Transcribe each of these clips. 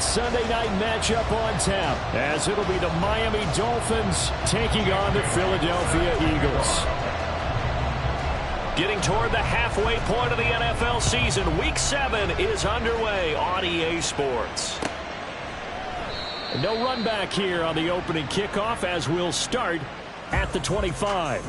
late Sunday night matchup on tap, as it'll be the Miami Dolphins taking on the Philadelphia Eagles. Getting toward the halfway point of the NFL season, Week 7 is underway on EA Sports. No run back here on the opening kickoff, as we'll start at the 25.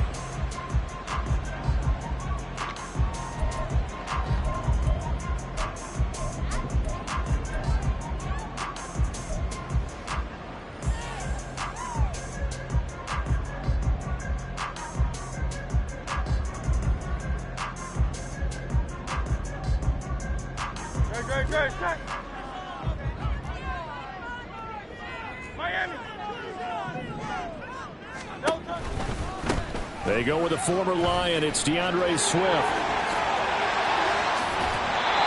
They go with a former Lion. It's DeAndre Swift.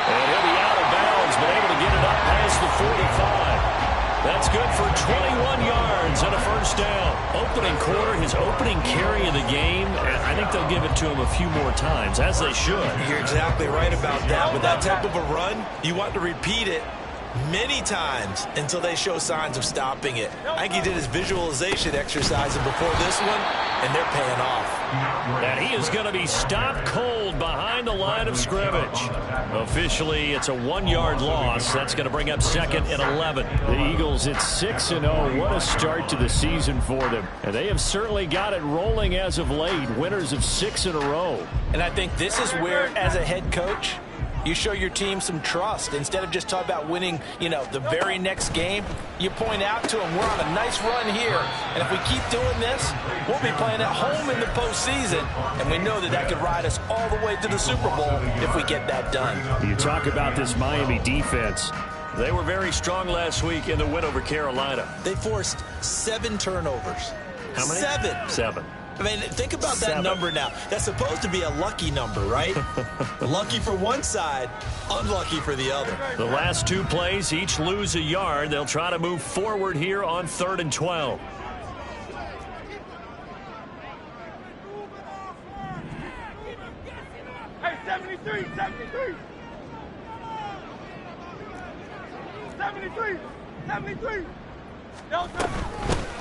And he'll be out of bounds, but able to get it up past the 45. That's good for 21 yards and a first down. Opening quarter, his opening carry of the game. I think they'll give it to him a few more times, as they should. You're exactly right about that. With that type of a run, you want to repeat it many times until they show signs of stopping it. I think he did his visualization exercise before this one, and they're paying off. And he is going to be stopped cold behind the line of scrimmage. Officially, it's a 1-yard loss. That's going to bring up second and 11. The Eagles at 6-0. What a start to the season for them. And they have certainly got it rolling as of late. Winners of 6 in a row. And I think this is where, as a head coach, you show your team some trust. Instead of just talking about winning, the very next game, you point out to them, we're on a nice run here. And if we keep doing this, we'll be playing at home in the postseason. And we know that could ride us all the way to the Super Bowl if we get that done. You talk about this Miami defense. They were very strong last week in the win over Carolina. They forced 7 turnovers. How many? 7. I mean, think about that number now. That's supposed to be a lucky number, right? Lucky for one side, unlucky for the other. The last 2 plays, each lose a yard. They'll try to move forward here on 3rd and 12. Hey, 73. 73. Delta.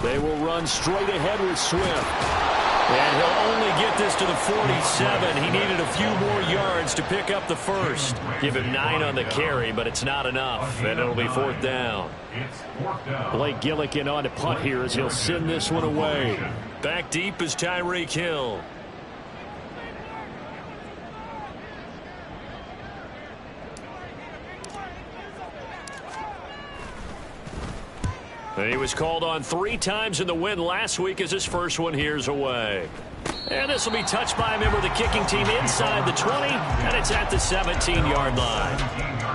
They will run straight ahead with Swift. And he'll only get this to the 47. He needed a few more yards to pick up the first. Give him 9 on the carry, but it's not enough. And it'll be 4th down. Blake Gillikin on to punt here as he'll send this one away. Back deep is Tyreek Hill. He was called on 3 times in the win last week as his first one here's away. And this will be touched by a member of the kicking team inside the 20, and it's at the 17-yard line.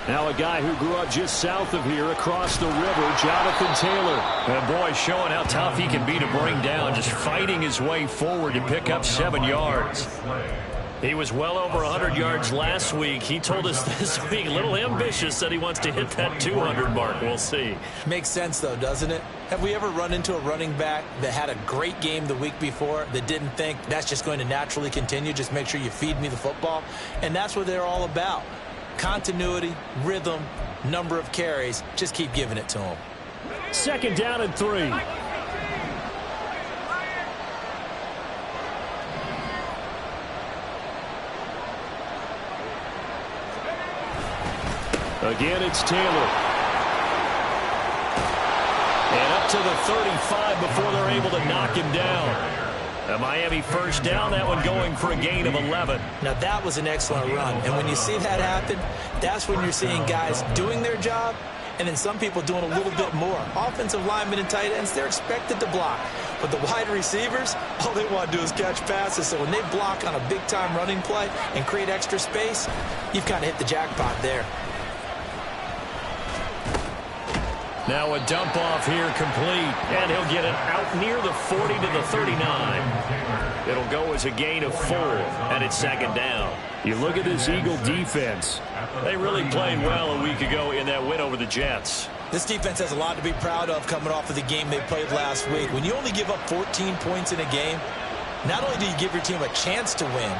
Now a guy who grew up just south of here across the river, Jonathan Taylor. And boy, showing how tough he can be to bring down, just fighting his way forward to pick up 7 yards. He was well over 100 yards last week. He told us this week, a little ambitious, that he wants to hit that 200 mark. We'll see. Makes sense, though, doesn't it? Have we ever run into a running back that had a great game the week before that didn't think that's just going to naturally continue? Just make sure you feed me the football. And that's what they're all about. Continuity, rhythm, number of carries. Just keep giving it to him. 2nd down and 3. Again, it's Taylor. And up to the 35 before they're able to knock him down. A Miami first down, that one going for a gain of 11. Now, that was an excellent run. And when you see that happen, that's when you're seeing guys doing their job and then some people doing a little bit more. Offensive linemen and tight ends, they're expected to block. But the wide receivers, all they want to do is catch passes. So when they block on a big-time running play and create extra space, you've kind of hit the jackpot there. Now a dump off here complete, and he'll get it out near the 40 to the 39. It'll go as a gain of 4, and it's second down. You look at this Eagle defense. They really played well a week ago in that win over the Jets. This defense has a lot to be proud of coming off of the game they played last week. When you only give up 14 points in a game, not only do you give your team a chance to win,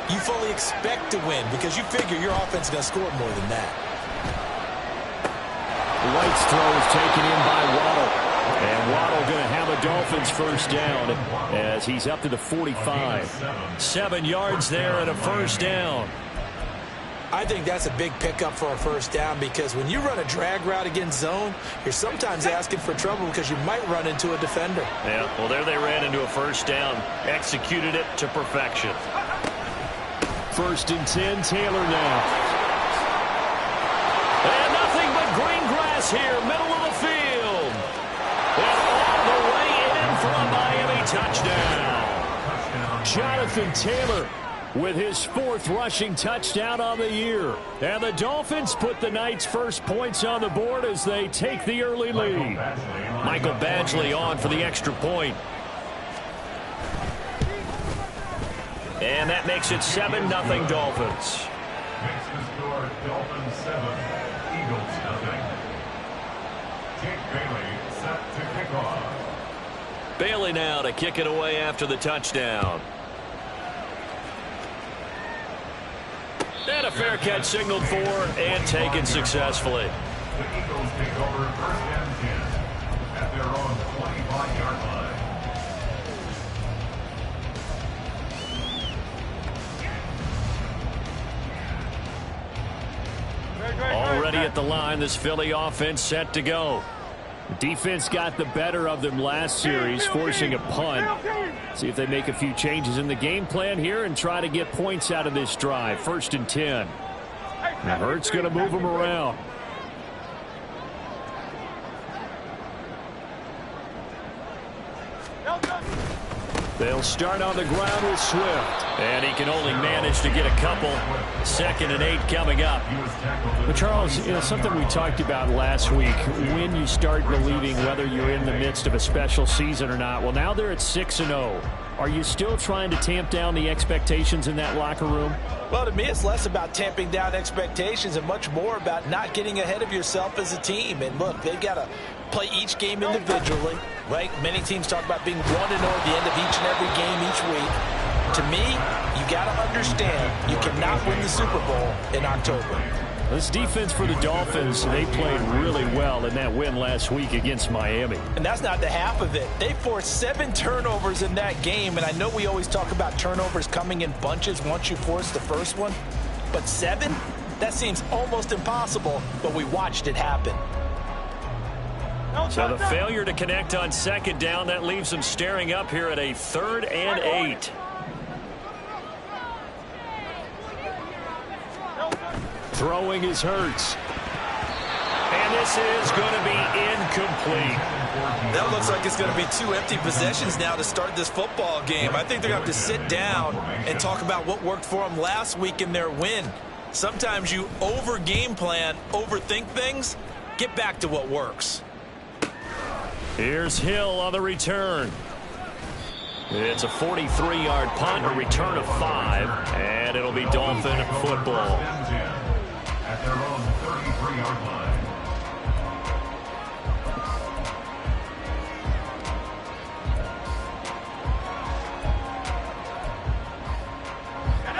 you fully expect to win because you figure your offense is going to score more than that. White's throw is taken in by Waddle. And Waddle going to have a Dolphins first down as he's up to the 45. 7 yards there and a first down. I think that's a big pickup for a first down because when you run a drag route against zone, you're sometimes asking for trouble because you might run into a defender. Yeah, well, there they ran into a first down. Executed it to perfection. 1st and 10, Taylor now. And nothing but green grass here, middle of the field. And all the way in for a Miami touchdown. Jonathan Taylor with his 4th rushing touchdown on the year. And the Dolphins put the Knights' first points on the board as they take the early lead. Michael Badgley on for the extra point. And that makes it 7-0 Dolphins. Makes the score Dolphins 7, Eagles 0. Jake Bailey set to kick off. Bailey now to kick it away after the touchdown. And a fair catch signaled for and taken successfully. The Eagles take over 1st and 10 at their own 25-yard line. Already at the line, this Philly offense set to go. The defense got the better of them last series, forcing a punt. See if they make a few changes in the game plan here and try to get points out of this drive. 1st and 10. Now Hurts going to move them around. They'll start on the ground with Swift. And he can only manage to get a couple. 2nd and 8 coming up. But Charles, something we talked about last week, when you start believing whether you're in the midst of a special season or not. Well, now they're at 6-0. Are you still trying to tamp down the expectations in that locker room? Well, to me, it's less about tamping down expectations and much more about not getting ahead of yourself as a team. And look, they've got to play each game individually, right? Many teams talk about being 1-0 at the end of each and every game each week. To me, you got to understand you cannot win the Super Bowl in October. This defense for the Dolphins, they played really well in that win last week against Miami. And that's not the half of it. They forced 7 turnovers in that game, and I know we always talk about turnovers coming in bunches once you force the first one, but 7? That seems almost impossible, but we watched it happen. So the failure to connect on 2nd down, that leaves them staring up here at a 3rd and 8. Throwing is Hurts. And this is going to be incomplete. That looks like it's going to be 2 empty possessions now to start this football game. I think they're going to have to sit down and talk about what worked for them last week in their win. Sometimes you over-game plan, overthink things. Get back to what works. Here's Hill on the return. It's a 43-yard punt, a return of 5, and it'll be Dolphin football. At their own 33-yard line.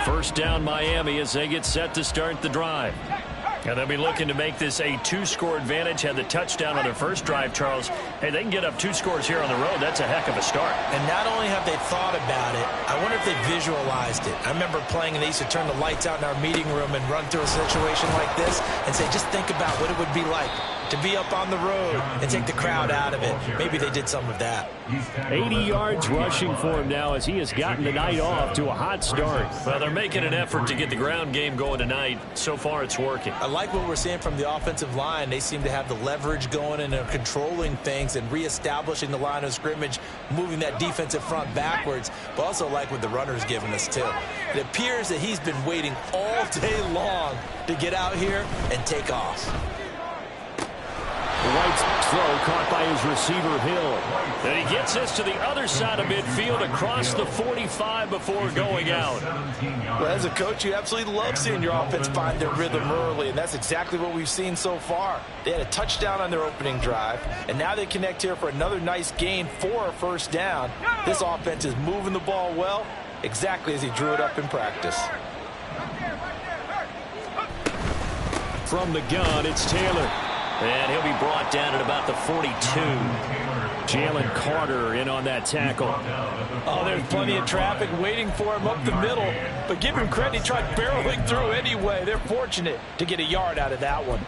First down Miami as they get set to start the drive. And they'll be looking to make this a 2-score advantage. Had the touchdown on their first drive, Charles. Hey, they can get up 2 scores here on the road. That's a heck of a start. And not only have they thought about it, I wonder if they visualized it. I remember playing and they used to turn the lights out in our meeting room and run through a situation like this and say, just think about what it would be like to be up on the road and take the crowd out of it. Maybe they did some of that. 80 yards rushing for him now as he has gotten the night off to a hot start. Well, they're making an effort to get the ground game going tonight. So far, it's working. I like what we're seeing from the offensive line. They seem to have the leverage going and they're controlling things and reestablishing the line of scrimmage, moving that defensive front backwards, but also like what the runner's giving us too. It appears that he's been waiting all day long to get out here and take off. White's throw caught by his receiver, Hill. And he gets this to the other side of midfield across the 45 before going out. Well, as a coach, you absolutely love seeing your offense find their rhythm early, and that's exactly what we've seen so far. They had a touchdown on their opening drive, and now they connect here for another nice gain for a first down. This offense is moving the ball well, exactly as he drew it up in practice. From the gun, it's Taylor. And he'll be brought down at about the 42. Jalen Carter in on that tackle. Oh, there's plenty of traffic waiting for him up the middle. But give him credit, he tried barreling through anyway. They're fortunate to get a yard out of that one.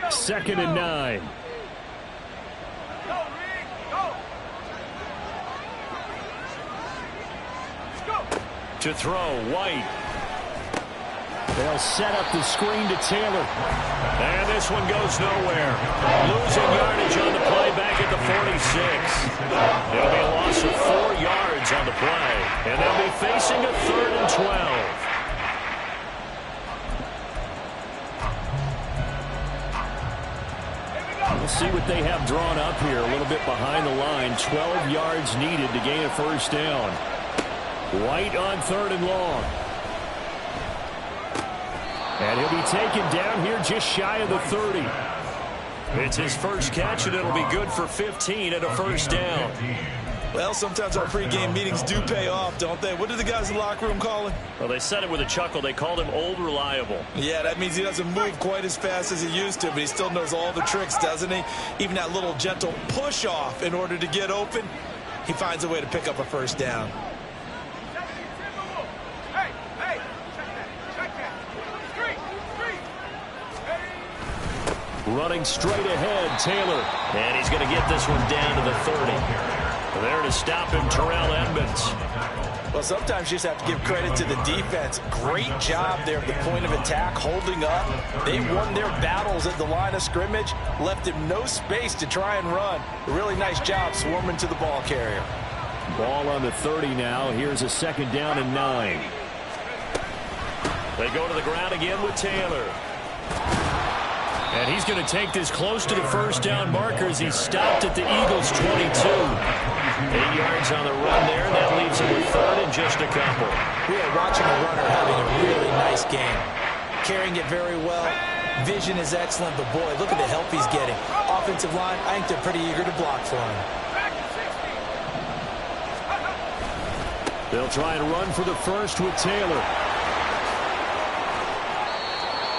Second and 9. To throw, White. They'll set up the screen to Taylor. And this one goes nowhere. Losing yardage on the play back at the 46. It'll be a loss of 4 yards on the play. And they'll be facing a 3rd and 12. We'll see what they have drawn up here. A little bit behind the line. 12 yards needed to gain a first down. White on 3rd and long. And he'll be taken down here just shy of the 30. It's his first catch, and it'll be good for 15 and a first down. Well, sometimes our pregame meetings do pay off, don't they? What do the guys in the locker room call him? Well, they said it with a chuckle. They called him Old Reliable. Yeah, that means he doesn't move quite as fast as he used to, but he still knows all the tricks, doesn't he? Even that little gentle push-off in order to get open, he finds a way to pick up a first down. Running straight ahead, Taylor. And he's going to get this one down to the 30. There to stop him, Terrell Edmonds. Well, sometimes you just have to give credit to the defense. Great job there at the point of attack, holding up. They won their battles at the line of scrimmage, left him no space to try and run. A really nice job swarming to the ball carrier. Ball on the 30 now. Here's a 2nd down and 9. They go to the ground again with Taylor. And he's going to take this close to the first down marker as he stopped at the Eagles' 22. 8 yards on the run there. That leaves him with 3rd and just a couple. We are watching a runner having a really nice game. Carrying it very well. Vision is excellent, but boy, look at the help he's getting. Offensive line, I think they're pretty eager to block for him. They'll try and run for the first with Taylor.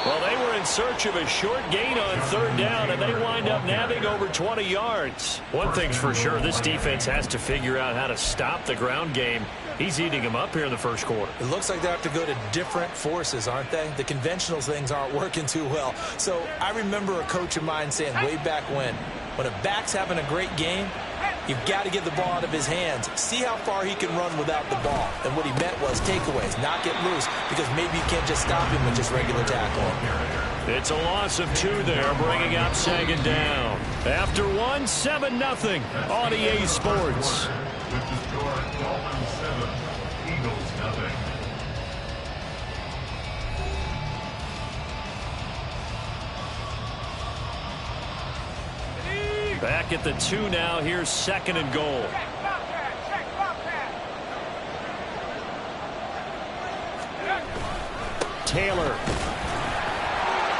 Well, they were in search of a short gain on 3rd down, and they wind up nabbing over 20 yards. One thing's for sure, this defense has to figure out how to stop the ground game. He's eating them up here in the first quarter. It looks like they have to go to different forces, aren't they? The conventional things aren't working too well. So I remember a coach of mine saying way back when a back's having a great game, you've got to get the ball out of his hands. See how far he can run without the ball. And what he meant was takeaways, not get loose, because maybe you can't just stop him with just regular tackling. It's a loss of 2 there, bringing up 2nd down. After 1, 7-0 on EA Sports. With the score, Dolphins 7, Eagles nothing. Back at the 2 now. Here's 2nd and goal. Taylor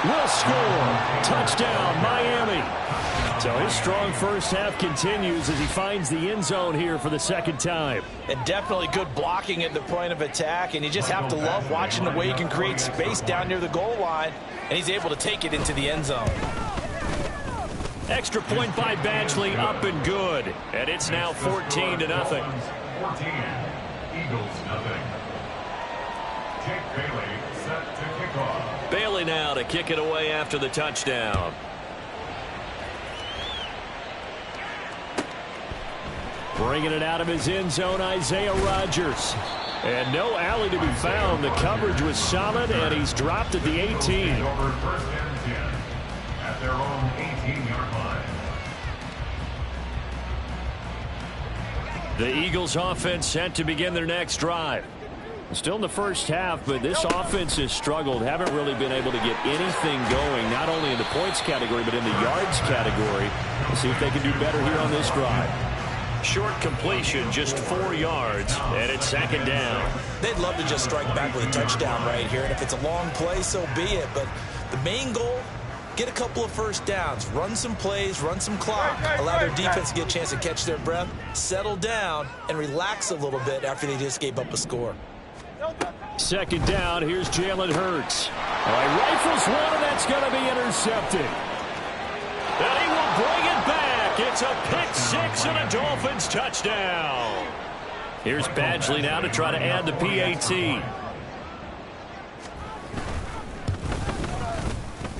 will score. Touchdown, Miami. So his strong first half continues as he finds the end zone here for the 2nd time. And definitely good blocking at the point of attack, and you just have to love watching the way he can create space down near the goal line, and he's able to take it into the end zone. Extra point by Badgley, up and good. And it's now 14-0. 14, Eagles nothing. Jake Bailey set to kick off. Bailey now to kick it away after the touchdown. Bringing it out of his end zone, Isaiah Rodgers. And no alley to be found. The coverage was solid, and he's dropped at the 18. Over 1st and 10 at their own The Eagles offense set to begin their next drive. Still in the first half, but this offense has struggled. Haven't really been able to get anything going, not only in the points category, but in the yards category. Let's see if they can do better here on this drive. Short completion, just 4 yards, and it's second down. They'd love to just strike back with a touchdown right here, and if it's a long play, so be it. But the main goal, get a couple of first downs, run some plays, run some clock, allow their defense to get a chance to catch their breath, settle down, and relax a little bit after they just gave up a score. Second down, here's Jalen Hurts. All right, rifles one, and that's going to be intercepted. And he will bring it back. It's a pick six and a Dolphins touchdown. Here's Badgley now to try to add the PAT.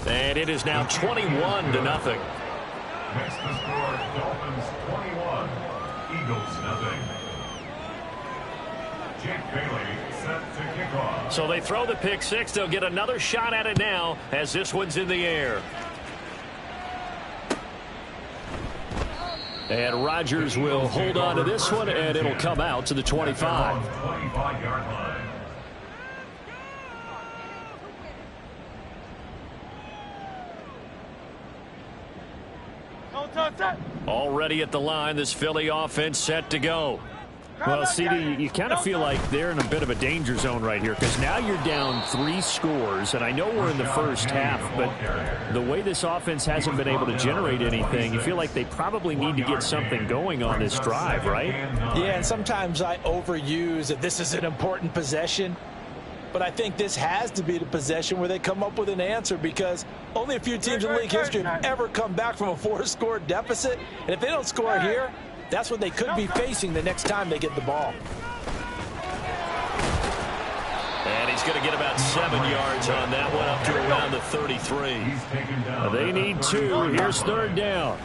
And it is now 21-0. Next to score, Dolphins 21, Eagles 0. Jake Bailey set to kick off. So they throw the pick six. They'll get another shot at it now as this one's in the air. And Rodgers will hold on to this one, and it'll come out to the 25. 25-yard line. Already at the line, this Philly offense set to go. Well, CD, you kind of feel like they're in a bit of a danger zone right here because now you're down 3 scores, and I know we're in the first half, but the way this offense hasn't been able to generate anything, you feel like they probably need to get something going on this drive, right? Yeah, and sometimes I overuse that this is an important possession, but I think this has to be the possession where they come up with an answer because only a few teams in league history have ever come back from a 4-score deficit, and if they don't score here, that's what they could be facing the next time they get the ball. And he's going to get about 7 yards on that one, up to around the 33. They need 2. Here's third down.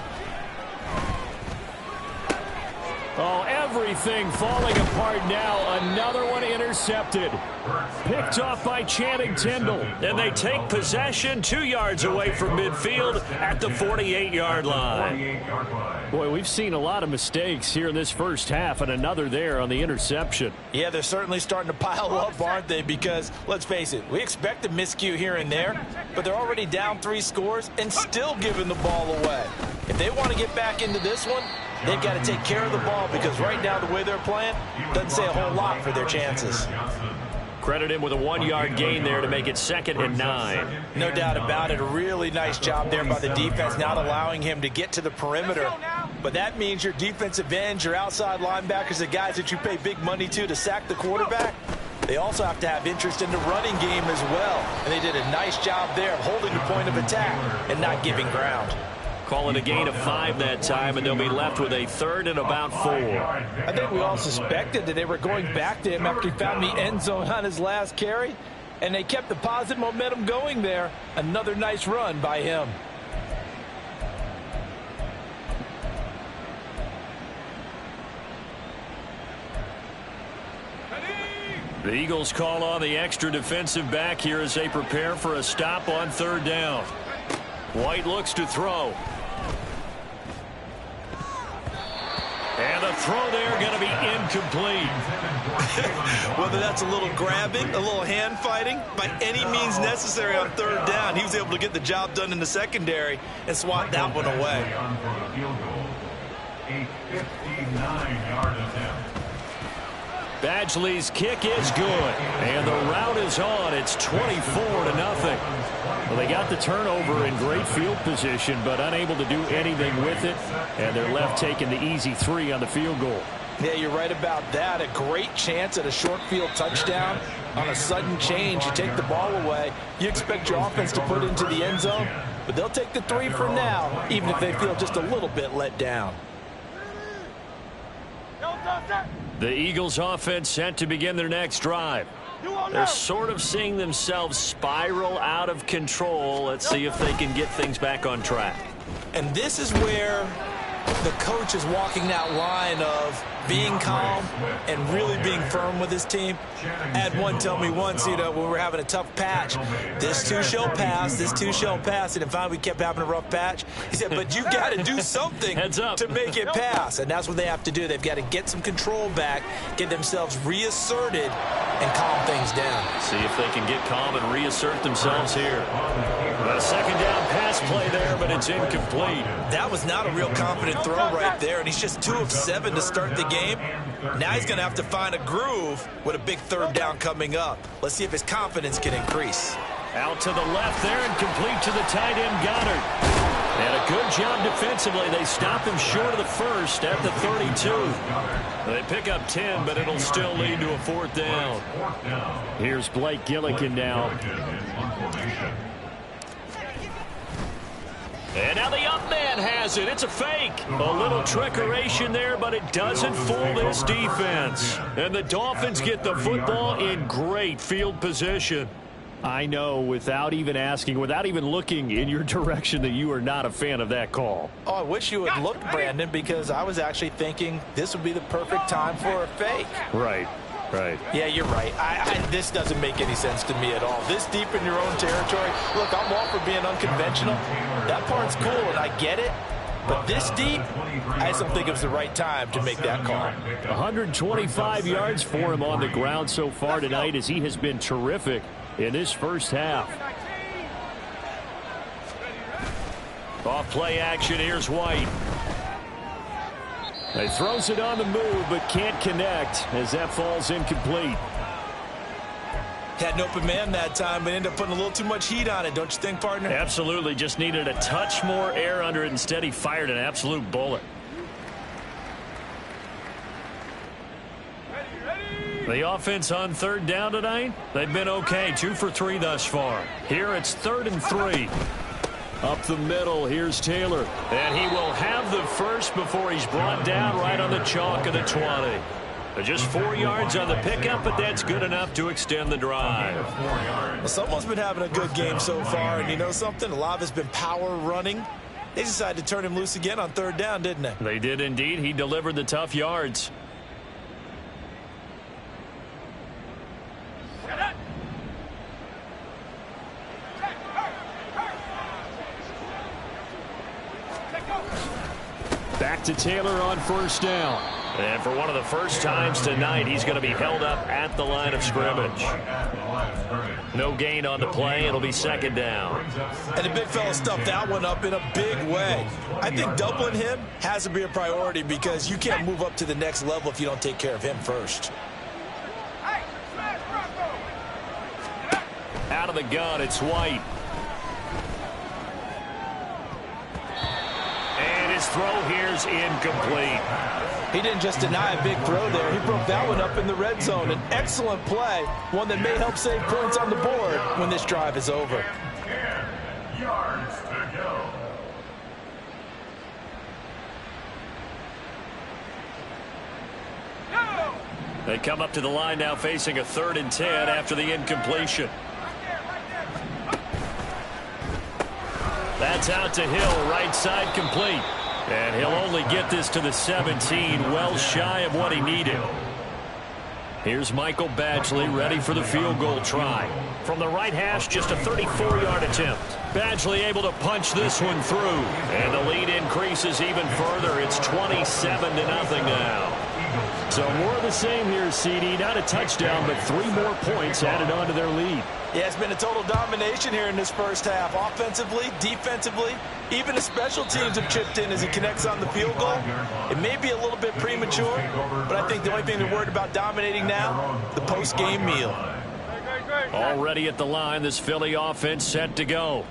Oh, everything falling apart now. Another one intercepted. Picked off by Channing Tindall. And they take possession 2 yards away from midfield at the 48-yard line. Boy, we've seen a lot of mistakes here in this first half, and another there on the interception. Yeah, they're certainly starting to pile up, aren't they? Because, let's face it, we expect a miscue here and there, but they're already down 3 scores and still giving the ball away. If they want to get back into this one, they've got to take care of the ball because right now the way they're playing doesn't say a whole lot for their chances. Credit him with a 1-yard gain there to make it 2nd and 9. No doubt about it. A really nice job there by the defense, not allowing him to get to the perimeter. But that means your defensive ends, your outside linebackers, the guys that you pay big money to sack the quarterback, they also have to have interest in the running game as well. And they did a nice job there of holding the point of attack and not giving ground. Calling a gain of 5 that time, and they'll be left with a 3rd and about 4. I think we all suspected that they were going back to him after he found the end zone on his last carry, and they kept the positive momentum going there. Another nice run by him. The Eagles call on the extra defensive back here as they prepare for a stop on 3rd down. White looks to throw. And the throw there going to be incomplete. Whether that's a little grabbing, a little hand fighting, by any means necessary on 3rd down, he was able to get the job done in the secondary and swat that one away. A 59-yard attempt. Badgley's kick is good, and the route is on. It's 24-0. Well, they got the turnover in great field position, but unable to do anything with it, and they're left taking the easy 3 on the field goal. Yeah, you're right about that. A great chance at a short field touchdown. On a sudden change, you take the ball away. You expect your offense to put into the end zone, but they'll take the 3 for now, even if they feel just a little bit let down. The Eagles offense set to begin their next drive. They're sort of seeing themselves spiral out of control. Let's see if they can get things back on track. And this is where the coach is walking that line of being calm and really being firm with his team. I had one tell me once, when we were having a tough patch, this too shall pass, this too shall pass, and finally we kept having a rough patch. He said, but you got to do something to make it pass, and that's what they have to do. They've got to get some control back, get themselves reasserted, and calm things down. See if they can get calm and reassert themselves here. A second down pass play there, but it's incomplete. That was not a real confident throw right there, and he's just 2 of 7 to start the game. Now he's going to have to find a groove with a big third down coming up. Let's see if his confidence can increase. Out to the left there and complete to the tight end, Goddard. And a good job defensively. They stop him short of the first at the 32. They pick up 10, but it'll still lead to a 4th down. Here's Blake Gillikin now. And now the up man has it. It's a fake. A little trickeration there, but it doesn't fool this defense. And the Dolphins get the football in great field position. I know, without even asking, without even looking in your direction, that you are not a fan of that call. Oh, I wish you had looked, Brandon, because I was actually thinking this would be the perfect time for a fake. Right. Right. Yeah, you're right. This doesn't make any sense to me at all. This deep in your own territory, look, I'm all for being unconventional. That part's cool, and I get it. But this deep, I just don't think it was the right time to make that call. 125 yards for him on the ground so far tonight, as he has been terrific in this first half. Off play action, here's White. He throws it on the move, but can't connect as that falls incomplete. Had an open man that time, but ended up putting a little too much heat on it, don't you think, partner? Absolutely. Just needed a touch more air under it. Instead, he fired an absolute bullet. The offense on 3rd down tonight, they've been okay. 2 for 3 thus far. Here it's 3rd and 3. Up the middle, here's Taylor. And he will have the first before he's brought down right on the chalk of the 20. Just 4 yards on the pickup, but that's good enough to extend the drive. Well, someone's been having a good game so far, and you know something? A lot of it's been power running. They decided to turn him loose again on 3rd down, didn't they? They did indeed. He delivered the tough yards. Back to Taylor on 1st down. And for one of the first times tonight, he's going to be held up at the line of scrimmage. No gain on the play. It'll be 2nd down. And the big fella stuffed that one up in a big way. I think doubling him has to be a priority because you can't move up to the next level if you don't take care of him first. Out of the gun, it's White. And his throw here's incomplete. He didn't just deny a big throw there. He broke that one up in the red zone. An excellent play, one that may help save points on the board when this drive is over. 10 yards to go. They come up to the line now facing a 3rd and 10 after the incompletion. That's out to Hill, right side complete. And he'll only get this to the 17, well shy of what he needed. Here's Michael Badgley ready for the field goal try. From the right hash, just a 34-yard attempt. Badgley able to punch this one through. And the lead increases even further. It's 27-0 now. So more of the same here, CD. Not a touchdown, but 3 more points added on to their lead. Yeah, it's been a total domination here in this first half. Offensively, defensively, even the special teams have chipped in as he connects on the field goal. It may be a little bit premature, but I think the only thing they're worried about dominating now, the post-game meal. Already at the line, this Philly offense set to go.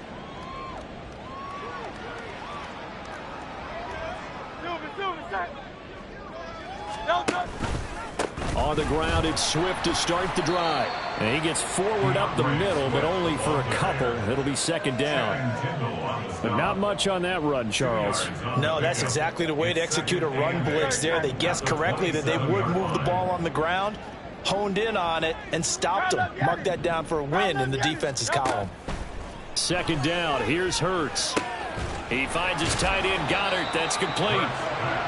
On the ground, it's Swift to start the drive. And he gets forward up the middle, but only for a couple. It'll be 2nd down. But not much on that run, Charles. No, that's exactly the way to execute a run blitz there. They guessed correctly that they would move the ball on the ground, honed in on it, and stopped them. Mark that down for a win in the defense's column. 2nd down. Here's Hurts. He finds his tight end, Goddard. That's complete.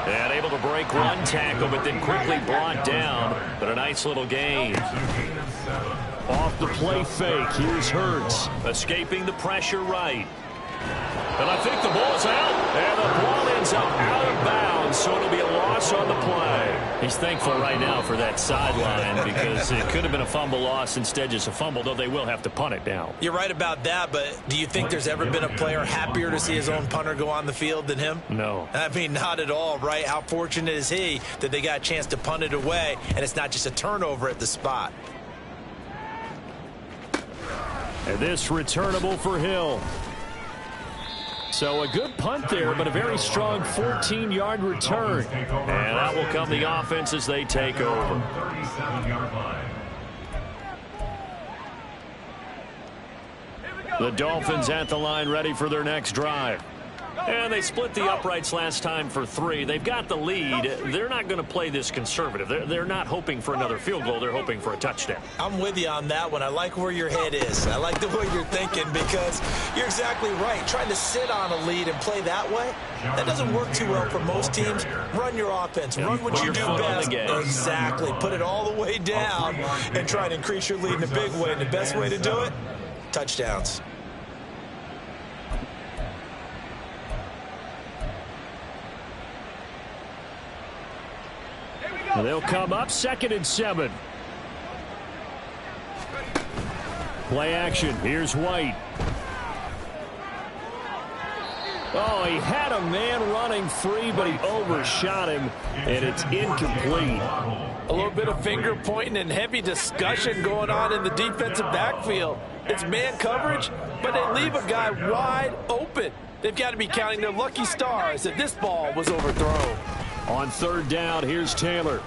And able to break one tackle, but then quickly brought down. But a nice little gain. Off the play fake. Here's Hurts. Escaping the pressure right. And I think the ball's out. And the ball ends up out of bounds, so it'll be a loss on the play. He's thankful right now for that sideline because it could have been a fumble loss, instead just a fumble, though they will have to punt it down. You're right about that, but do you think there's ever been a player happier to see his own punter go on the field than him? No. I mean, not at all, right? How fortunate is he that they got a chance to punt it away, and it's not just a turnover at the spot. And this returnable for Hill. So a good punt there, but a very strong 14-yard return. And that will come the offense as they take over. 37-yard line. The Dolphins at the line, ready for their next drive. And they split the uprights last time for 3. They've got the lead. They're not going to play this conservative. They're not hoping for another field goal. They're hoping for a touchdown. I'm with you on that one. I like where your head is. I like the way you're thinking because you're exactly right. Trying to sit on a lead and play that way, that doesn't work too well for most teams. Run your offense. Run what you do best. Exactly. Put it all the way down and try to increase your lead in a big way. And the best way to do it, touchdowns. They'll come up 2nd and 7. Play action. Here's White. Oh, he had a man running free, but he overshot him, and it's incomplete. A little bit of finger pointing and heavy discussion going on in the defensive backfield. It's man coverage, but they leave a guy wide open. They've got to be counting their lucky stars that this ball was overthrown. On 3rd down, here's Taylor.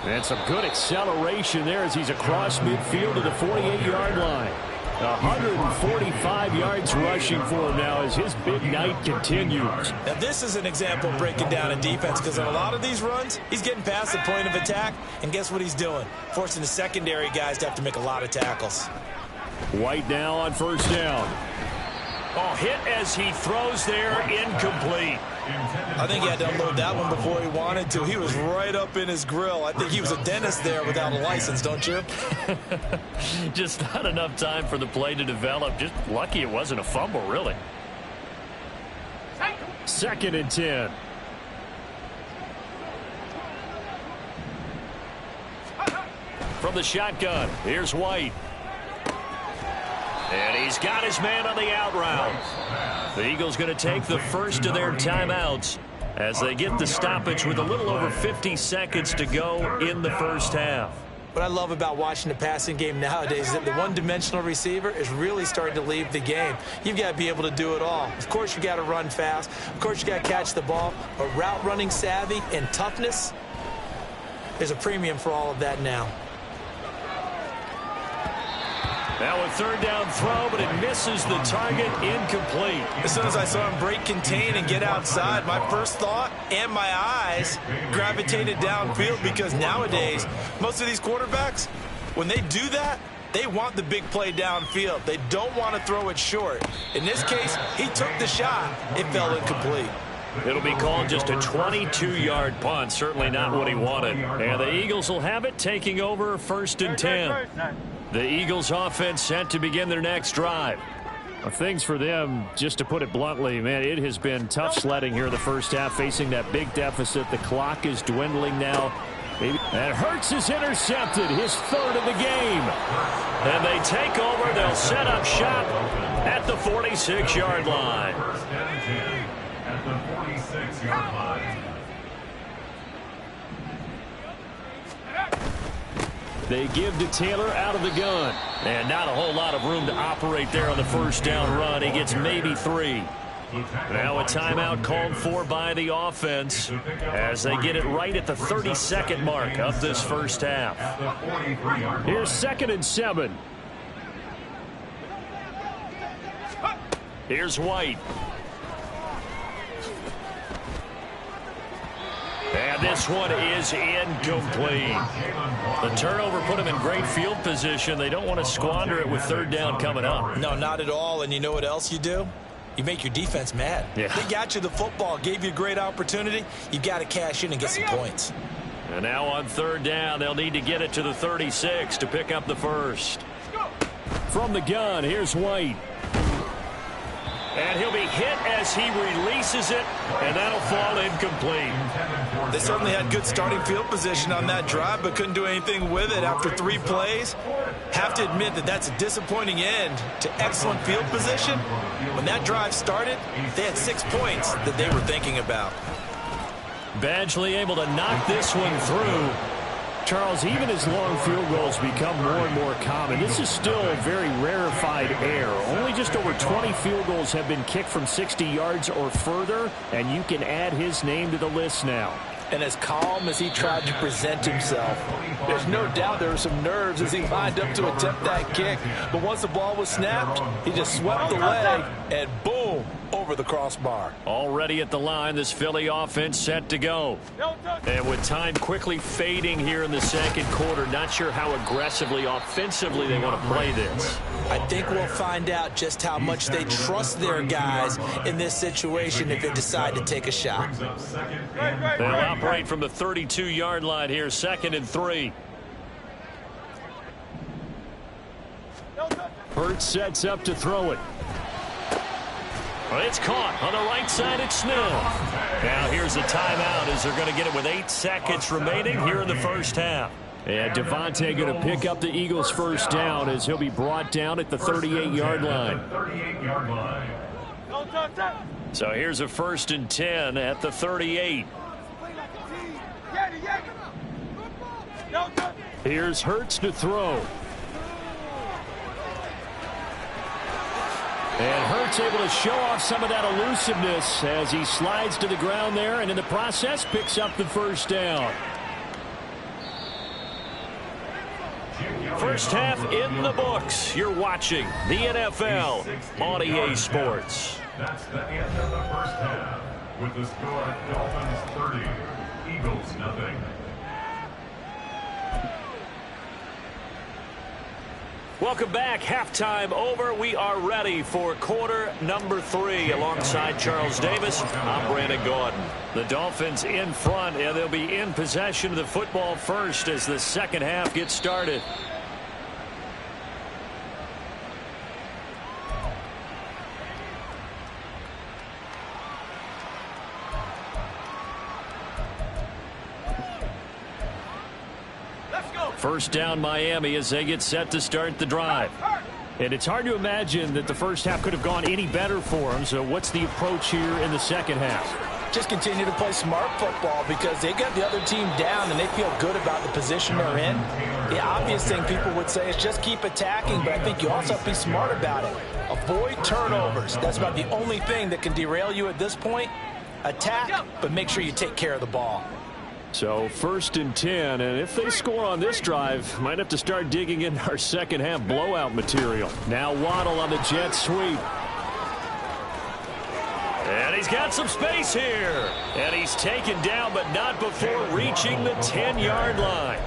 And some good acceleration there as he's across midfield to the 48-yard line. 145 yards rushing for him now as his big night continues. Now, this is an example of breaking down in defense because on a lot of these runs, he's getting past the point of attack, and guess what he's doing? Forcing the secondary guys to have to make a lot of tackles. White now on 1st down. Oh, hit as he throws there, incomplete. I think he had to unload that one before he wanted to. He was right up in his grill. I think he was a dentist there without a license, don't you? Just not enough time for the play to develop. Just lucky it wasn't a fumble, really. 2nd and 10. From the shotgun, here's White. And he's got his man on the out route. The Eagles going to take the first of their timeouts as they get the stoppage with a little over 50 seconds to go in the first half. What I love about watching the passing game nowadays is that the one-dimensional receiver is really starting to leave the game. You've got to be able to do it all. Of course, you got to run fast. Of course, you got to catch the ball. But route running savvy and toughness, there's a premium for all of that now. Now a 3rd down throw, but it misses the target, incomplete. As soon as I saw him break contain and get outside, my first thought and my eyes gravitated downfield because nowadays, most of these quarterbacks, when they do that, they want the big play downfield. They don't want to throw it short. In this case, he took the shot. It fell incomplete. It'll be called just a 22-yard punt. Certainly not what he wanted. And the Eagles will have it, taking over 1st and 10. The Eagles offense set to begin their next drive. Well, things for them, just to put it bluntly, man, it has been tough sledding here in the first half, facing that big deficit. The clock is dwindling now. And Hurts is intercepted, his 3rd of the game. And they take over. They'll set up shop at the 46-yard line. 1st and 10 at the 46-yard line. They give to Taylor out of the gun. And not a whole lot of room to operate there on the 1st down run. He gets maybe 3. Now a timeout called for by the offense as they get it right at the 32nd mark of this first half. Here's 2nd and 7. Here's White. And this one is incomplete. The turnover put him in great field position. They don't want to squander it with 3rd down coming up. No, not at all. And you know what else you do? You make your defense mad. Yeah. They got you the football, gave you a great opportunity. You've got to cash in and get some points. And now on third down, they'll need to get it to the 36 to pick up the first. From the gun, here's White. And he'll be hit as he releases it, and that'll fall incomplete. They certainly had good starting field position on that drive, but couldn't do anything with it after 3 plays. Have to admit that that's a disappointing end to excellent field position. When that drive started, they had 6 points that they were thinking about. Badgley able to knock this one through. Charles, even as long field goals become more and more common, this is still a very rarefied air. Only just over 20 field goals have been kicked from 60 yards or further, and you can add his name to the list now. And as calm as he tried to present himself, there's no doubt there were some nerves as he lined up to attempt that kick. But once the ball was snapped, he just swept the leg, and boom, over the crossbar. Already at the line, this Philly offense set to go. And with time quickly fading here in the second quarter, not sure how aggressively, offensively they want to play this. I think we'll find out just how much they trust their guys in this situation if they decide to take a shot. They'll operate from the 32-yard line here, 2nd and 3. Hurts sets up to throw it. Well, it's caught on the right side. It's Smith. Now here's a timeout as they're going to get it with 8 seconds remaining here in the first half. And Devontae going to pick up the Eagles' first down as he'll be brought down at the 38-yard line. So here's a 1st and 10 at the 38. Here's Hurts to throw. And Hurts able to show off some of that elusiveness as he slides to the ground there, and in the process picks up the first down. First half in the books. You're watching the NFL on EA Sports. That's the end of the first half with the score Dolphins 30, Eagles nothing. Welcome back. Halftime over. We are ready for quarter number 3. Alongside Charles Davis, I'm Brandon Gordon. The Dolphins in front, and they'll be in possession of the football first as the second half gets started. First down Miami as they get set to start the drive. And it's hard to imagine that the first half could have gone any better for them. So what's the approach here in the second half? Just continue to play smart football because they got the other team down and they feel good about the position they're in. The obvious thing people would say is just keep attacking, but I think you also have to be smart about it. Avoid turnovers. That's about the only thing that can derail you at this point. Attack, but make sure you take care of the ball. So 1st and 10, and if they score on this drive, might have to start digging in our second half blowout material. Now Waddle on the jet sweep. And he's got some space here. And he's taken down, but not before reaching the 10-yard line.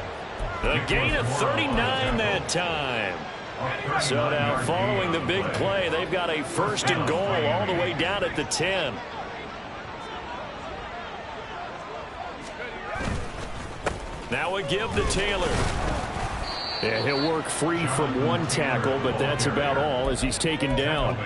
A gain of 39 that time. So now following the big play, they've got a 1st and goal all the way down at the 10. Now a give to Taylor. And he'll work free from one tackle, but that's about all as he's taken down.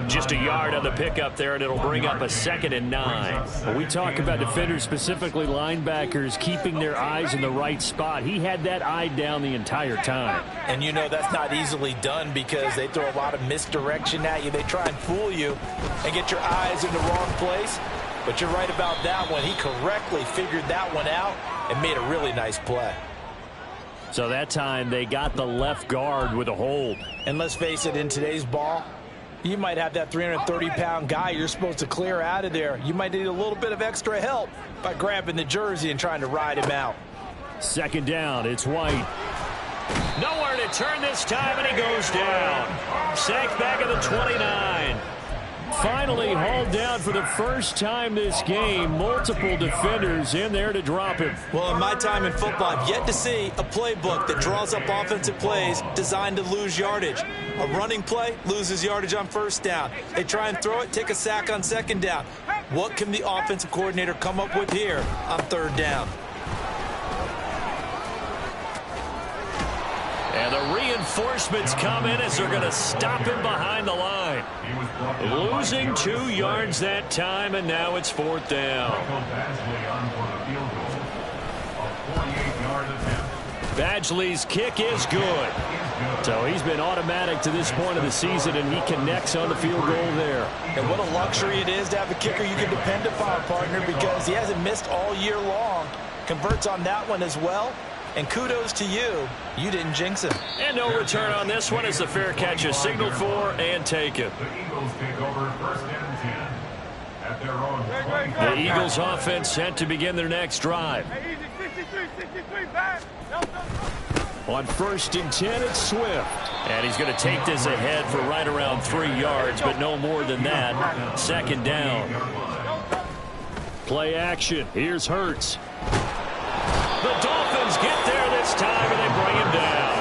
Just a yard on the pickup there, and it'll bring up a 2nd and 9. When we talk about defenders, specifically linebackers, keeping their eyes in the right spot, he had that eye down the entire time. And you know that's not easily done because they throw a lot of misdirection at you. They try and fool you and get your eyes in the wrong place. But you're right about that one. He correctly figured that one out and made a really nice play. So that time they got the left guard with a hold. And let's face it, in today's ball, you might have that 330-pound guy you're supposed to clear out of there. You might need a little bit of extra help by grabbing the jersey and trying to ride him out. 2nd down, it's White. Nowhere to turn this time, and he goes down. Sacked back at the 29. finally hauled down for the first time this game. Multiple defenders in there to drop him. Well, in my time in football, I've yet to see a playbook that draws up offensive plays designed to lose yardage. A running play loses yardage on first down. They try and throw it, take a sack on second down. What can the offensive coordinator come up with here on third down? And the reinforcements come in as they're going to stop him behind the line. Losing 2 yards that time, and now it's fourth down. Badgley's kick is good. So he's been automatic to this point of the season, and he connects on the field goal there. And what a luxury it is to have a kicker you can depend upon, partner, because he hasn't missed all year long. Converts on that one as well. And kudos to you. You didn't jinx him. And no return on this one as the fair catch is signaled for and taken. The Eagles take over first and 10 at their own. The Eagles offense set to begin their next drive. Hey, easy, 63, back. On first and 10, it's Swift. And he's going to take this ahead for right around 3 yards, but no more than that. Second down. Play action. Here's Hurts. The Dolphins get there this time, and they bring him down.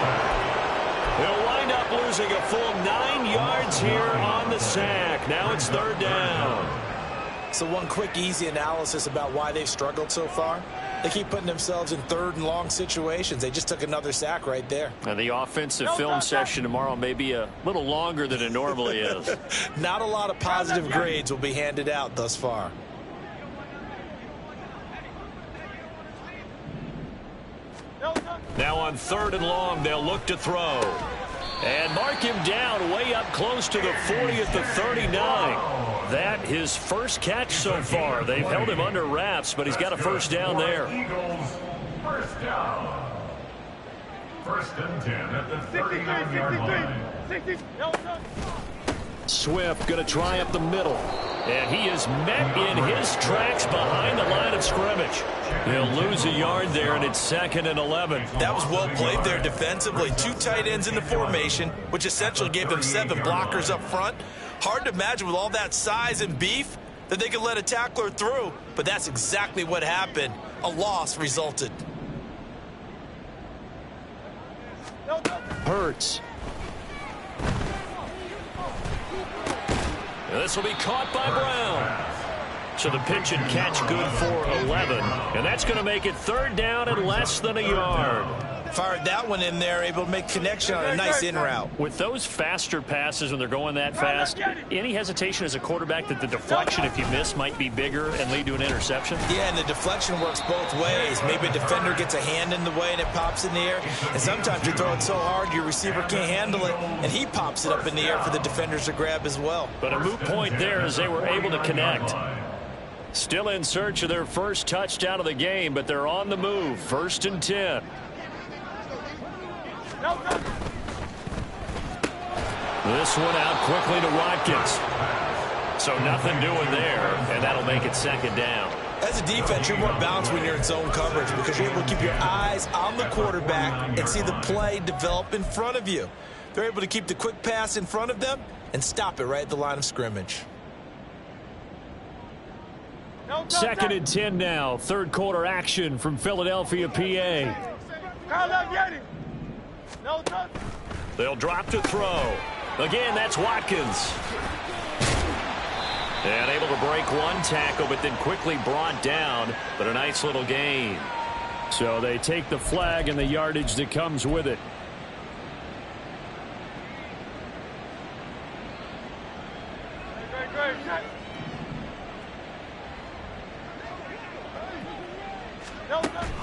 They'll wind up losing a full 9 yards here on the sack. Now it's third down. So one quick, easy analysis about why they've struggled so far. They keep putting themselves in third and long situations. They just took another sack right there. And the offensive film session tomorrow may be a little longer than it normally is. Not a lot of positive grades will be handed out thus far. Now on third and long, they'll look to throw. And mark him down way up close to the 40 at the 39. That his first catch so far. They've held him under wraps, but he's got a first down there. Eagles, first down. First and 10 at the 39-yard line. 60. Swift going to try up the middle. And he is met in his tracks behind the line of scrimmage. He'll lose a yard there, and it's second and 11. That was well played there defensively. 2 tight ends in the formation, which essentially gave them 7 blockers up front. Hard to imagine with all that size and beef that they could let a tackler through, but that's exactly what happened. A loss resulted. Hurts. This will be caught by Brown. So the pitch and catch good for 11. And that's going to make it third down and less than a yard. Fired that one in there, able to make connection on a nice in route. With those faster passes when they're going that fast, any hesitation as a quarterback that the deflection, if you miss, might be bigger and lead to an interception? Yeah, and the deflection works both ways. Maybe a defender gets a hand in the way and it pops in the air. And sometimes you throw it so hard your receiver can't handle it, and he pops it up in the air for the defenders to grab as well. But a moot point there as they were able to connect. Still in search of their first touchdown of the game, but they're on the move. First and 10. This one out quickly to Watkins. So nothing doing there, and that'll make it second down. As a defense, you're more balanced when you're in zone coverage because you're able to keep your eyes on the quarterback and see the play develop in front of you. They're able to keep the quick pass in front of them and stop it right at the line of scrimmage. Second and 10 now. Third quarter action from Philadelphia, PA. They'll drop to throw. Again, that's Watkins. And able to break one tackle, but then quickly brought down. But a nice little gain. So they take the flag and the yardage that comes with it.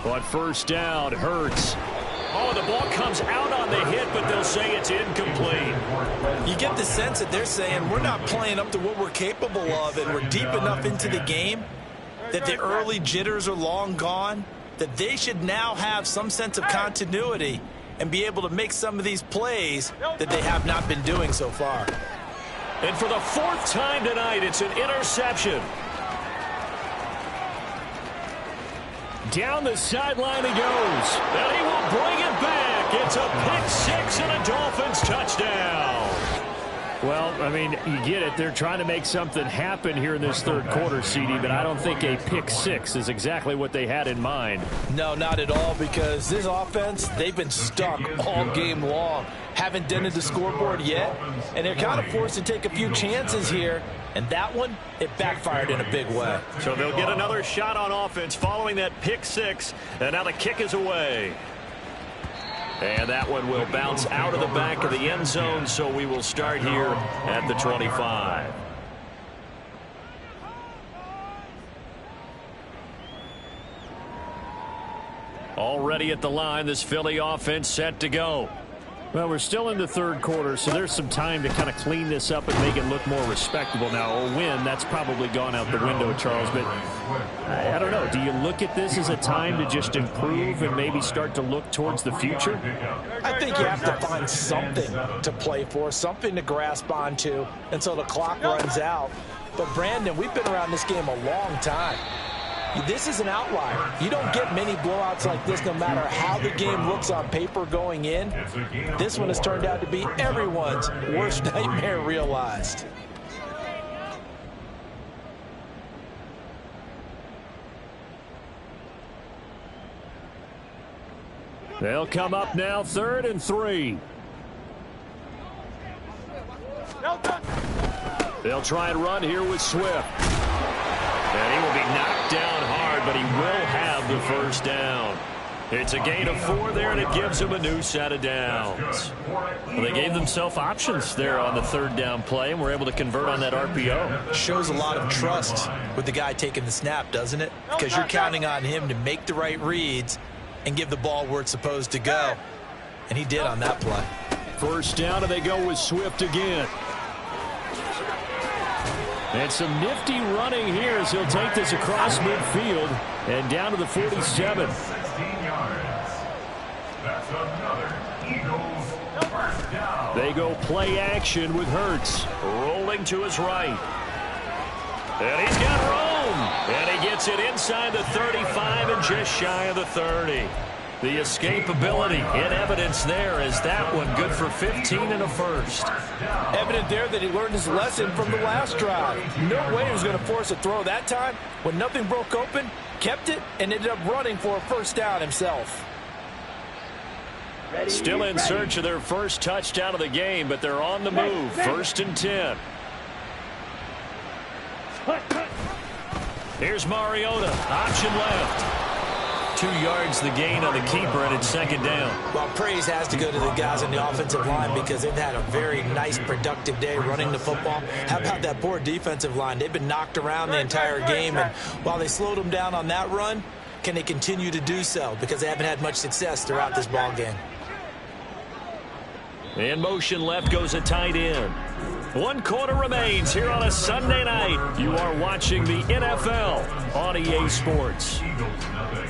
But first down, Hurts. Oh, the ball comes out on the hit, but they'll say it's incomplete. You get the sense that they're saying we're not playing up to what we're capable of, and we're deep enough into the game that the early jitters are long gone, that they should now have some sense of continuity and be able to make some of these plays that they have not been doing so far. And for the fourth time tonight, it's an interception. Down the sideline he goes. And he will bring it back. It's a pick six and a Dolphins touchdown. Well, I mean, you get it. They're trying to make something happen here in this third quarter, CD, but I don't think a pick six is exactly what they had in mind. No, not at all, because this offense, they've been stuck all game long. Haven't dented the scoreboard yet, and they're kind of forced to take a few chances here, and that one, it backfired in a big way. So they'll get another shot on offense following that pick six, and now the kick is away. And that one will bounce out of the back of the end zone, so we will start here at the 25. Already at the line, this Philly offense set to go. Well, we're still in the third quarter, so there's some time to kind of clean this up and make it look more respectable. Now, a win, that's probably gone out the window, Charles, but I don't know. Do you look at this as a time to just improve and maybe start to look towards the future? I think you have to find something to play for, something to grasp onto until the clock runs out. But, Brandon, we've been around this game a long time. This is an outlier. You don't get many blowouts like this no matter how the game looks on paper going in. This one has turned out to be everyone's worst nightmare realized. They'll come up now, 3rd and 3. They'll try and run here with Swift. And he will be knocked down hard, but he will have the first down. It's a gain of 4 there, and it gives him a new set of downs. Well, they gave themselves options there on the 3rd down play, and were able to convert on that RPO. Shows a lot of trust with the guy taking the snap, doesn't it? Because you're counting on him to make the right reads and give the ball where it's supposed to go. And he did on that play. First down, and they go with Swift again. And some nifty running here as he'll take this across midfield and down to the 47. 16 yards. That's another Eagles first down. They go play action with Hurts. Rolling to his right. And he's got room. And he gets it inside the 35 and just shy of the 30. The escapability in evidence there as that one good for 15 and a first. Evident there that he learned his lesson from the last drive. No way he was going to force a throw that time. When nothing broke open, kept it, and ended up running for a first down himself. Still in search of their first touchdown of the game, but they're on the move. 1st and 10. Here's Mariota. Option left. 2 yards the gain on the keeper, and it's 2nd down. Well, praise has to go to the guys on the offensive line because they've had a very nice, productive day running the football. How about that poor defensive line? They've been knocked around the entire game, and while they slowed them down on that run, can they continue to do so? Because they haven't had much success throughout this ball game. In motion left goes a tight end. 1 quarter remains here on a Sunday night. You are watching the NFL on EA Sports. Eagles nothing.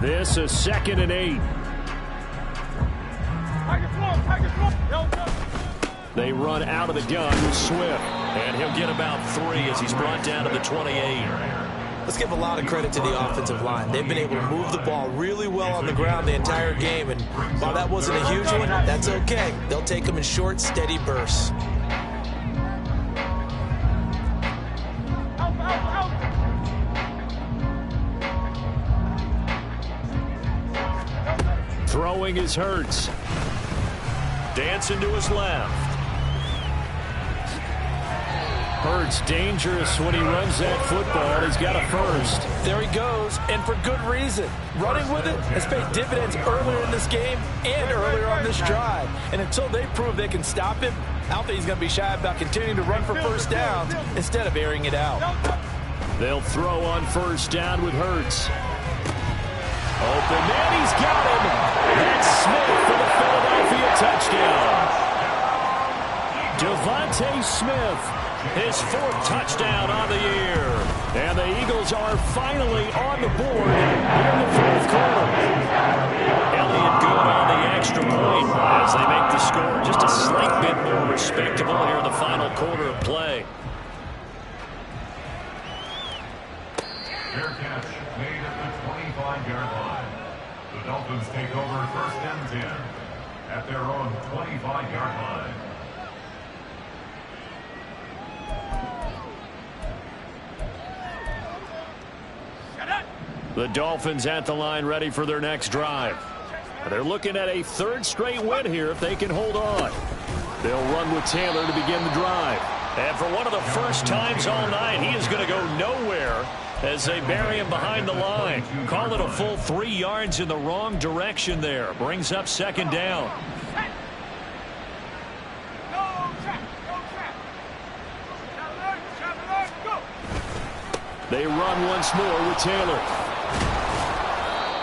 This is 2nd and 8. They run out of the gun with Swift. And he'll get about 3 as he's brought down to the 28. Let's give a lot of credit to the offensive line. They've been able to move the ball really well on the ground the entire game. And while that wasn't a huge one, that's okay. They'll take them in short, steady bursts. Throwing his Hurts. Dancing to his left. Hurts dangerous when he runs that football. He's got a first. There he goes, and for good reason. Running with it has paid dividends earlier in this game and earlier on this drive. And until they prove they can stop him, I don't think he's going to be shy about continuing to run for first downs instead of airing it out. They'll throw on first down with Hurts. Open man, he's got him. That's Smith for the Philadelphia touchdown. Devontae Smith, his 4th touchdown on the year. And the Eagles are finally on the board here in the 4th quarter. Elliott good on the extra point as they make the score just a slight bit more respectable here in the Fair catch made at the 25-yard line. The Dolphins take over 1st and 10 at their own 25-yard line. The Dolphins at the line ready for their next drive. They're looking at a 3rd straight win here if they can hold on. They'll run with Taylor to begin the drive. And for one of the first times all night, he is going to go nowhere as they bury him behind the line. Call it a full 3 yards in the wrong direction there. Brings up 2nd down. They run once more with Taylor.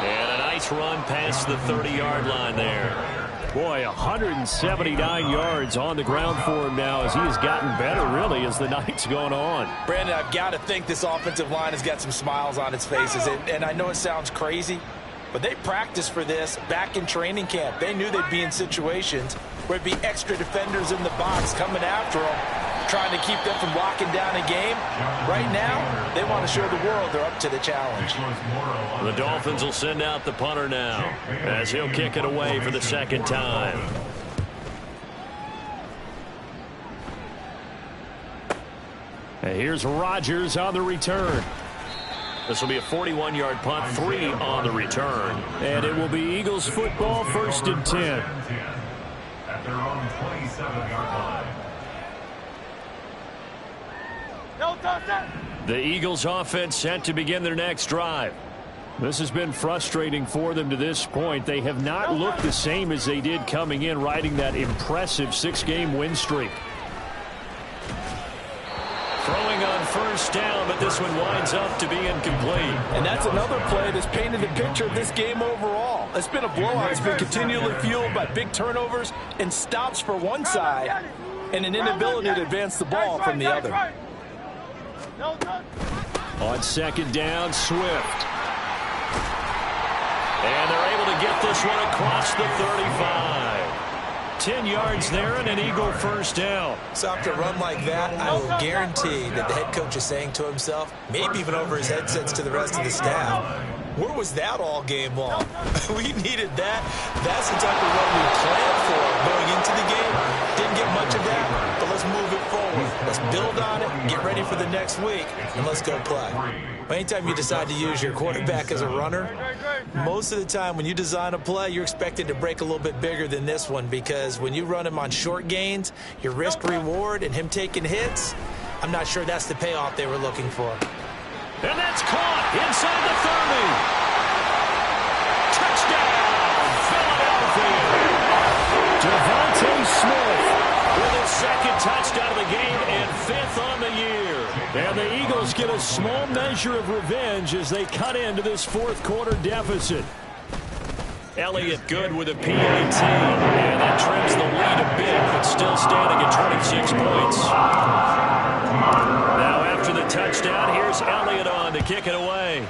And a nice run past the 30-yard line there. Boy, 179 yards on the ground for him now as he has gotten better, really, as the night's gone on. Brandon, I've got to think this offensive line has got some smiles on its faces. And I know it sounds crazy, but they practiced for this back in training camp. They knew they'd be in situations where it'd be extra defenders in the box coming after them, trying to keep them from locking down a game. Right now, they want to show the world they're up to the challenge. The Dolphins will send out the punter now as he'll kick it away for the 2nd time. And here's Rodgers on the return. This will be a 41-yard punt, 3 on the return. And it will be Eagles football, 1st and 10. At their own 27-yard line. The Eagles offense set to begin their next drive. This has been frustrating for them to this point. They have not looked the same as they did coming in, riding that impressive 6-game win streak. Throwing on 1st down, but this one winds up to be incomplete. And that's another play that's painted the picture of this game overall. It's been a blowout. It's been continually fueled by big turnovers and stops for one side and an inability to advance the ball from the other. On 2nd down, Swift. And they're able to get this one across the 35. 10 yards there and an Eagle 1st down. So after a run like that, I will guarantee that the head coach is saying to himself, maybe even over his headsets to the rest of the staff, where was that all game long? We needed that. That's the type of run we planned for going into the game. Didn't get much of that, but let's move it forward. Let's build on it, get ready for the next week, and let's go play. Anytime you decide to use your quarterback as a runner, most of the time when you design a play, you're expected to break a little bit bigger than this one, because when you run him on short gains, your risk-reward and him taking hits, I'm not sure that's the payoff they were looking for. And that's caught inside the 30. Touchdown, Philadelphia. Devontae Smith with his 2nd touchdown of the game and 5th on the year. And the Eagles get a small measure of revenge as they cut into this 4th quarter deficit. Elliott good with a PAT, and that trims the lead a bit, but still standing at 26 points. Now after the touchdown, here's Elliott on to kick it away.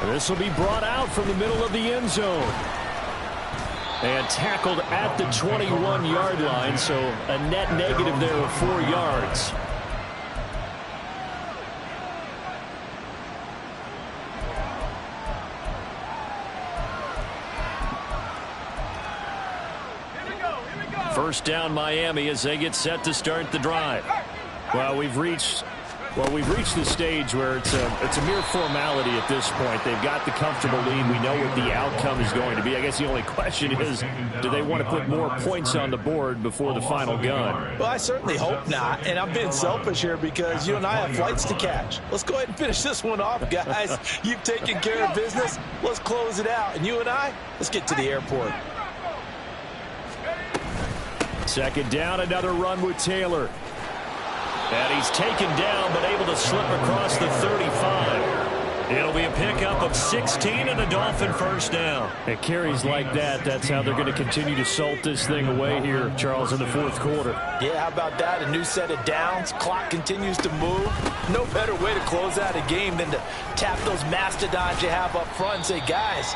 And this will be brought out from the middle of the end zone. And tackled at the 21-yard line, so a net negative there of 4 yards. First down Miami as they get set to start the drive. Well, we've reached the stage where it's a mere formality at this point. They've got the comfortable lead. We know what the outcome is going to be. I guess the only question is, do they want to put more points on the board before the final gun? Well, I certainly hope not. And I'm being selfish here because you and I have flights to catch. Let's go ahead and finish this one off, guys. You've taken care of business. Let's close it out. And you and I, let's get to the airport. 2nd down, another run with Taylor. And he's taken down, but able to slip across the 35. It'll be a pickup of 16 and a Dolphin 1st down. And carries like that, that's how they're going to continue to salt this thing away here, Charles, in the 4th quarter. Yeah, how about that? A new set of downs. Clock continues to move. No better way to close out a game than to tap those mastodons you have up front and say, guys,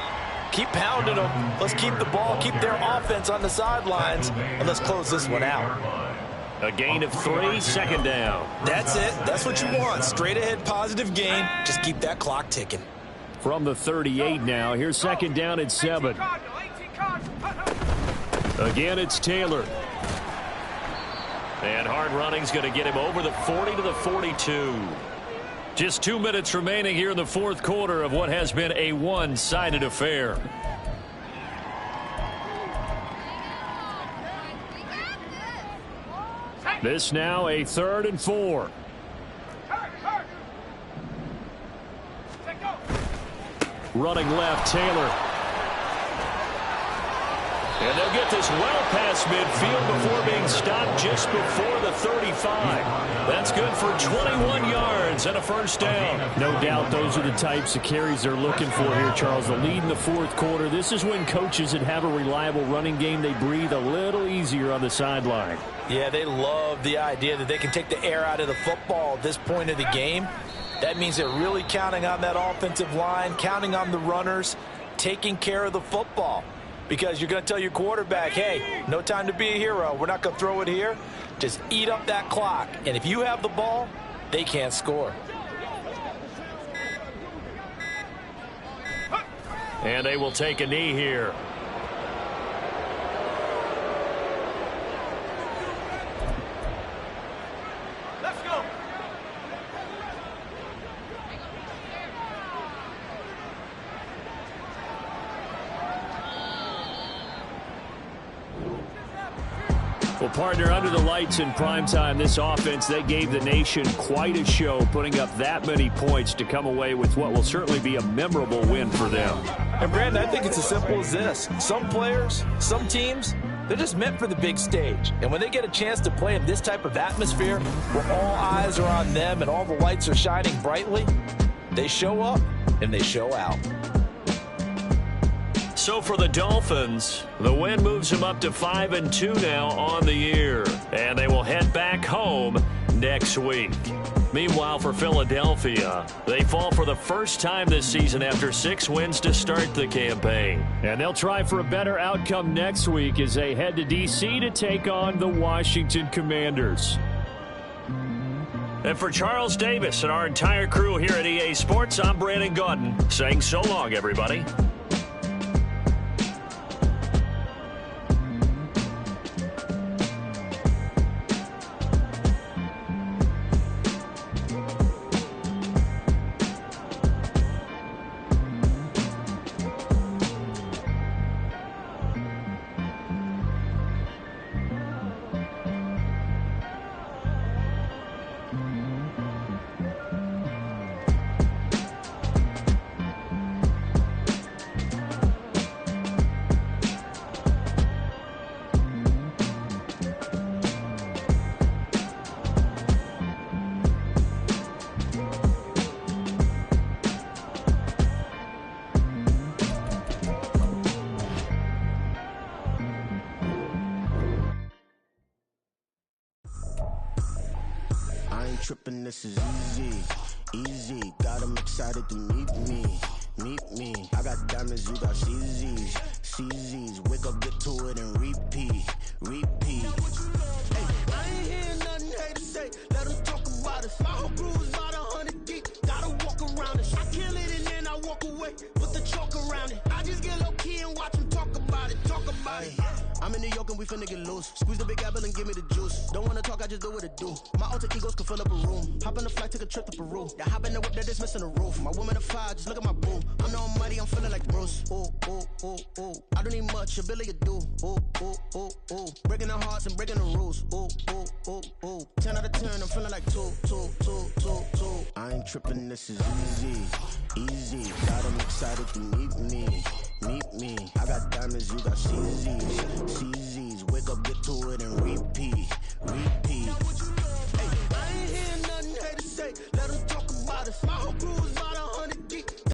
keep pounding them. Let's keep the ball, keep their offense on the sidelines, and let's close this one out. A gain of 3, second down. That's it. That's what you want. Straight ahead, positive gain. Just keep that clock ticking. From the 38 now, here's second down and 7. Again, it's Taylor. And hard running's going to get him over the 40 to the 42. Just 2 minutes remaining here in the fourth quarter of what has been a one-sided affair. This now a 3rd and 4. Running left, Taylor. And they'll get this well past midfield before being stopped just before the 35. That's good for 21 yards and a first down. No doubt those are the types of carries they're looking for here, Charles. The lead in the fourth quarter. This is when coaches that have a reliable running game, they breathe a little easier on the sideline. Yeah, they love the idea that they can take the air out of the football at this point of the game. That means they're really counting on that offensive line, counting on the runners, taking care of the football. Because you're going to tell your quarterback, hey, no time to be a hero. We're not going to throw it here. Just eat up that clock. And if you have the ball, they can't score. And they will take a knee here. Let's go. Well, partner, under the lights in primetime, this offense, they gave the nation quite a show, putting up that many points to come away with what will certainly be a memorable win for them. And, Brandon, I think it's as simple as this. Some players, some teams, they're just meant for the big stage. And when they get a chance to play in this type of atmosphere where all eyes are on them and all the lights are shining brightly, they show up and they show out. So for the Dolphins, the win moves them up to 5-2 now on the year. And they will head back home next week. Meanwhile, for Philadelphia, they fall for the first time this season after 6 wins to start the campaign. And they'll try for a better outcome next week as they head to D.C. to take on the Washington Commanders. And for Charles Davis and our entire crew here at EA Sports, I'm Brandon Gaudin saying so long, everybody. Tripping, this is easy, got them excited to meet me, I got diamonds, you got CZs, wake up, get to it and repeat, hey, I ain't hearing nothing hate to say, let them talk about us, my whole crew is about 100 deep, gotta walk around it, I kill it and then I walk away, put the chalk around it, I just get low key and watch them talk about it, I'm in New York and we finna get loose. Squeeze the big apple and give me the juice. Don't wanna talk, I just do what it do. My alter egos can fill up a room. Hop on the flight, take a trip to Peru. Yeah, hop in the whip, that is missing the roof. My woman a fire, just look at my boo. I'm the almighty, I'm feeling like Bruce. Ooh. I don't need much, ability to do. Ooh. Breaking the hearts and breaking the rules. Ooh. 10 out of 10, I'm feeling like 2. I ain't tripping, this is easy. Got them excited to meet me. I got diamonds, you got CZs, wake up, get to it and repeat.